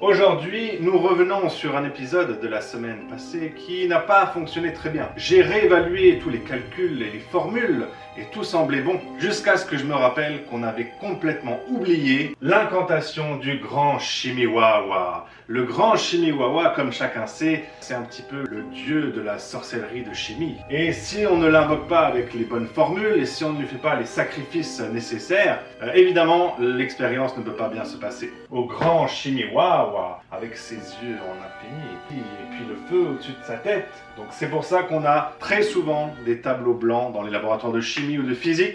Aujourd'hui, nous revenons sur un épisode de la semaine passée qui n'a pas fonctionné très bien. J'ai réévalué tous les calculs et les formules et tout semblait bon, jusqu'à ce que je me rappelle qu'on avait complètement oublié l'incantation du grand Chimiwawa. Le grand Chimiwawa, comme chacun sait, c'est un petit peu le dieu de la sorcellerie de chimie. Et si on ne l'invoque pas avec les bonnes formules, et si on ne lui fait pas les sacrifices nécessaires, évidemment, l'expérience ne peut pas bien se passer. Au grand Chimiwawa, avec ses yeux en infini, et puis le feu au-dessus de sa tête. Donc c'est pour ça qu'on a très souvent des tableaux blancs dans les laboratoires de chimie ou de physique.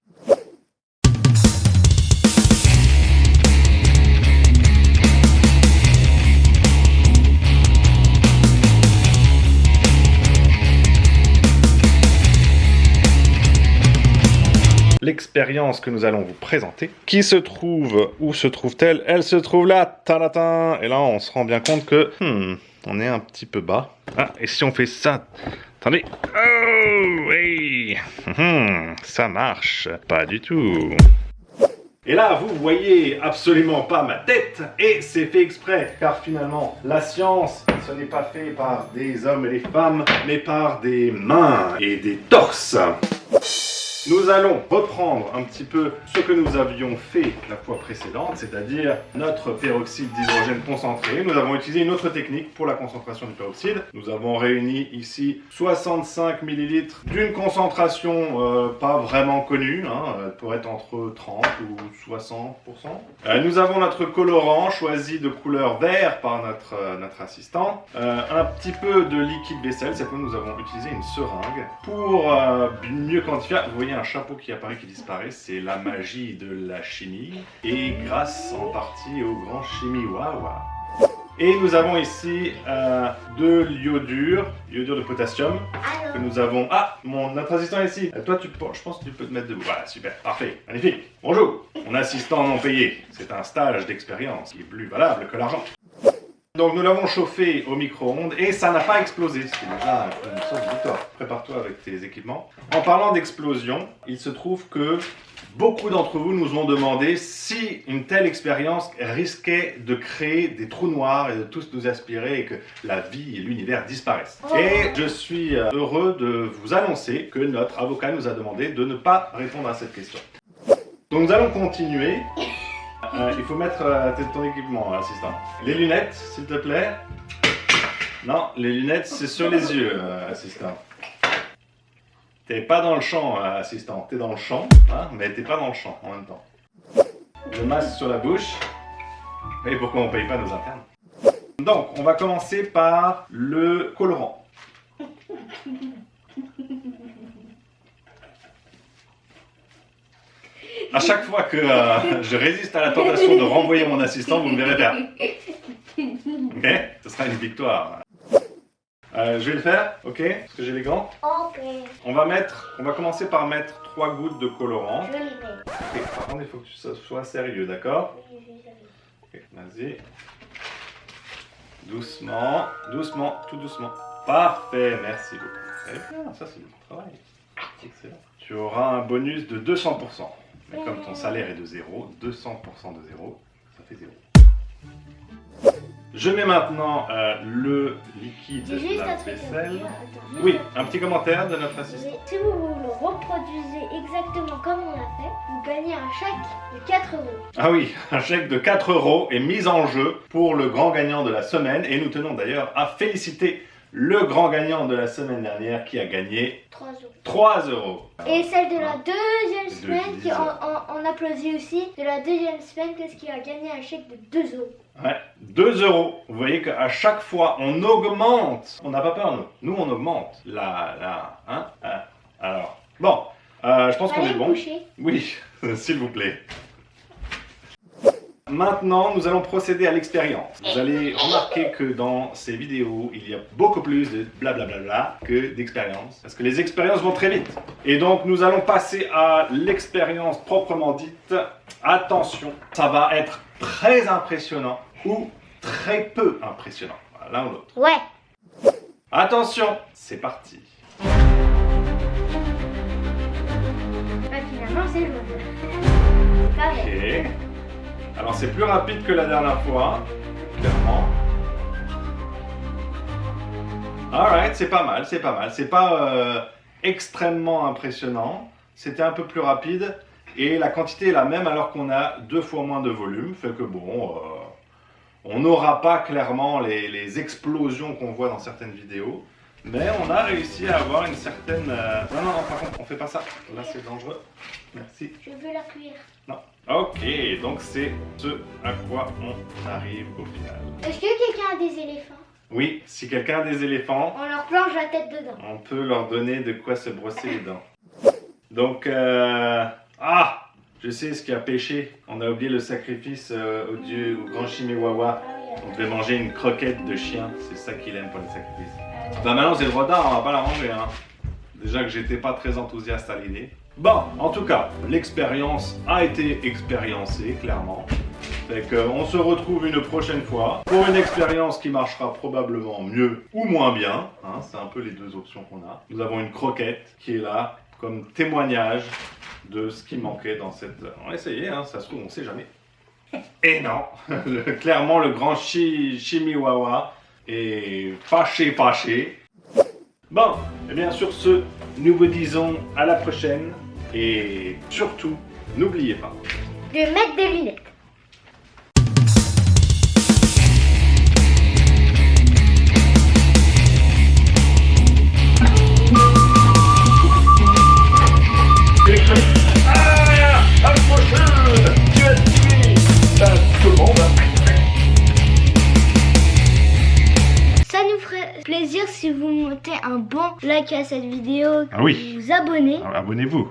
L'expérience que nous allons vous présenter, qui se trouve, où se trouve-t-elle? Elle se trouve là, tadatin. Et là, on se rend bien compte que, on est un petit peu bas. Ah, et si on fait ça? Attendez. Oh, oui. Ça marche. Pas du tout. Et là, vous voyez absolument pas ma tête, et c'est fait exprès, car finalement, la science, ce n'est pas fait par des hommes et des femmes, mais par des mains et des torses. Nous allons reprendre un petit peu ce que nous avions fait la fois précédente, c'est-à-dire notre peroxyde d'hydrogène concentré. Nous avons utilisé une autre technique pour la concentration du peroxyde. Nous avons réuni ici 65 ml d'une concentration pas vraiment connue, elle pourrait être entre 30 ou 60%. Nous avons notre colorant choisi de couleur vert par notre assistant. Un petit peu de liquide vaisselle, cette fois nous avons utilisé une seringue pour mieux quantifier. Vous voyez un chapeau qui apparaît, qui disparaît, c'est la magie de la chimie, et grâce en partie au grand Chimiwawa. Et nous avons ici de l'iodure, iodure de potassium, que nous avons... Ah, notre assistant est ici. Toi, je pense que tu peux te mettre debout. Voilà, super, parfait, magnifique. Bonjour, mon assistant non payé. C'est un stage d'expérience qui est plus valable que l'argent. Donc nous l'avons chauffé au micro-ondes et ça n'a pas explosé, ce qui est déjà une sorte de victoire. Prépare-toi avec tes équipements. En parlant d'explosion, il se trouve que beaucoup d'entre vous nous ont demandé si une telle expérience risquait de créer des trous noirs et de tous nous aspirer et que la vie et l'univers disparaissent. Et je suis heureux de vous annoncer que notre avocat nous a demandé de ne pas répondre à cette question. Donc nous allons continuer. Il faut mettre ton équipement, assistant. Les lunettes, s'il te plaît. Non, les lunettes, c'est sur les yeux, assistant. T'es pas dans le champ, assistant. T'es dans le champ, mais t'es pas dans le champ en même temps. Le masque sur la bouche. Et pourquoi on paye pas nos internes? Donc, on va commencer par le colorant. À chaque fois que je résiste à la tentation de renvoyer mon assistant, vous me verrez faire. Ok? Ce sera une victoire. Je vais le faire, ok? Parce que j'ai les gants. Ok. On va commencer par mettre 3 gouttes de colorant. Je les mets. Ok, par contre, il faut que tu sois sérieux, d'accord? Ok, vas-y. Doucement, doucement, tout doucement. Parfait, merci beaucoup. Très bien, ça c'est du travail. Excellent. Tu auras un bonus de 200%. Mais comme ton salaire est de 0, 200% de 0, ça fait 0. Je mets maintenant le liquide J'ai juste un truc à vaisselle. dire. Attends, Oui, un petit commentaire de notre assistant. Si vous le reproduisez exactement comme on l'a fait, vous gagnez un chèque de 4 €. Ah oui, un chèque de 4 € est mis en jeu pour le grand gagnant de la semaine. Et nous tenons d'ailleurs à féliciter le grand gagnant de la semaine dernière qui a gagné 3 €. 3 €. Et celle de la deuxième De semaine, qui 10 €. on applaudit aussi, de la deuxième semaine, qu'est-ce qui a gagné un chèque de 2 €. Ouais, 2 €. Vous voyez qu'à chaque fois, on augmente. On n'a pas peur, nous. Nous, on augmente. Alors, bon, je pense qu'on est bon. Coucher. Oui, s'il vous plaît. Maintenant, nous allons procéder à l'expérience. Vous allez remarquer que dans ces vidéos, il y a beaucoup plus de blablabla que d'expériences. Parce que les expériences vont très vite. Et donc, nous allons passer à l'expérience proprement dite. Attention, ça va être très impressionnant ou très peu impressionnant. L'un ou l'autre. Ouais. Attention, c'est parti. Finalement, c'est jaune. Pas vrai. Ok. Alors c'est plus rapide que la dernière fois, clairement. Alright, c'est pas mal, c'est pas mal. C'est pas extrêmement impressionnant. C'était un peu plus rapide. Et la quantité est la même alors qu'on a 2 fois moins de volume. Fait que bon, on n'aura pas clairement les explosions qu'on voit dans certaines vidéos. Mais on a réussi à avoir une certaine... Non, non, non, par contre, on fait pas ça. Là, c'est dangereux. Merci. Je veux la cuire. Non. Ok, donc c'est ce à quoi on arrive au final. Est-ce que quelqu'un a des éléphants? Oui, si quelqu'un a des éléphants, On leur plonge la tête dedans. on peut leur donner de quoi se brosser les dents. Donc, ah, je sais ce qui a péché. On a oublié le sacrifice au dieu, au grand Chimiwawa. Ah oui, On devait manger une croquette de chien. C'est ça qu'il aime pour les sacrifices. Bah maintenant c'est le retard, on va pas la manger. Hein. Déjà que j'étais pas très enthousiaste à l'idée. Bon, en tout cas, l'expérience a été expériencée, clairement. Fait qu'on se retrouve une prochaine fois pour une expérience qui marchera probablement mieux ou moins bien. Hein, c'est un peu les deux options qu'on a. Nous avons une croquette qui est là comme témoignage de ce qui manquait dans cette... On va essayer, hein, ça se trouve, on sait jamais. Et non, clairement le grand Chimiwawa est fâché. Bon, et bien sur ce, nous vous disons à la prochaine. Et surtout, n'oubliez pas de mettre des lunettes. À la prochaine. Tu as tué tout le monde. Ça nous ferait plaisir si vous mettez un bon like à cette vidéo, que Ah oui. vous vous abonnez. Abonnez-vous.